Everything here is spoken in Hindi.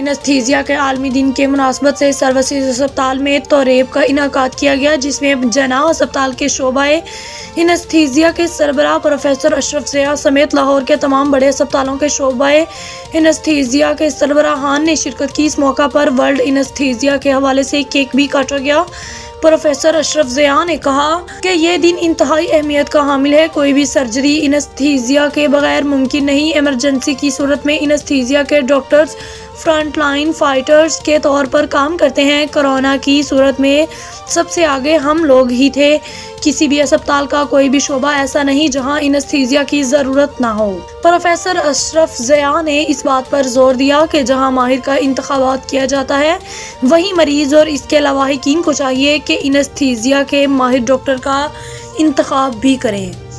इनेस्थीसिया के आलमी दिन के मुनासबत से सर्विसेज अस्पताल में तोरेब का इनाकाद किया गया, जिसमें जना अस्पताल के शोबाए इनेस्थीसिया के सरबराह प्रोफेसर अशरफ ज़िया समेत लाहौर के तमाम बड़े अस्पतालों के शोबाए इनेस्थीसिया के सरबराहान ने शिरकत की। इस मौका पर वर्ल्ड इनेस्थीसिया के हवाले से केक भी काटा गया। प्रोफेसर अशरफ ज़िया ने कहा कि यह दिन इंतहाई अहमियत का हामिल है। कोई भी सर्जरी इनेस्थीसिया के बगैर मुमकिन नहीं। इमरजेंसी की सूरत में इनेस्थीसिया के डॉक्टर्स फ्रंटलाइन फाइटर्स के तौर पर काम करते हैं। कोरोना की सूरत में सबसे आगे हम लोग ही थे। किसी भी अस्पताल का कोई भी शोबा ऐसा नहीं जहां इनेस्थीसिया की ज़रूरत ना हो। प्रोफेसर अशरफ ज़िया ने इस बात पर जोर दिया कि जहां माहिर का इंतखाबात किया जाता है, वहीं मरीज और इसके लवाहिकीन को चाहिए कि इनेस्थीसिया के माहिर डॉक्टर का इंतखाब भी करें।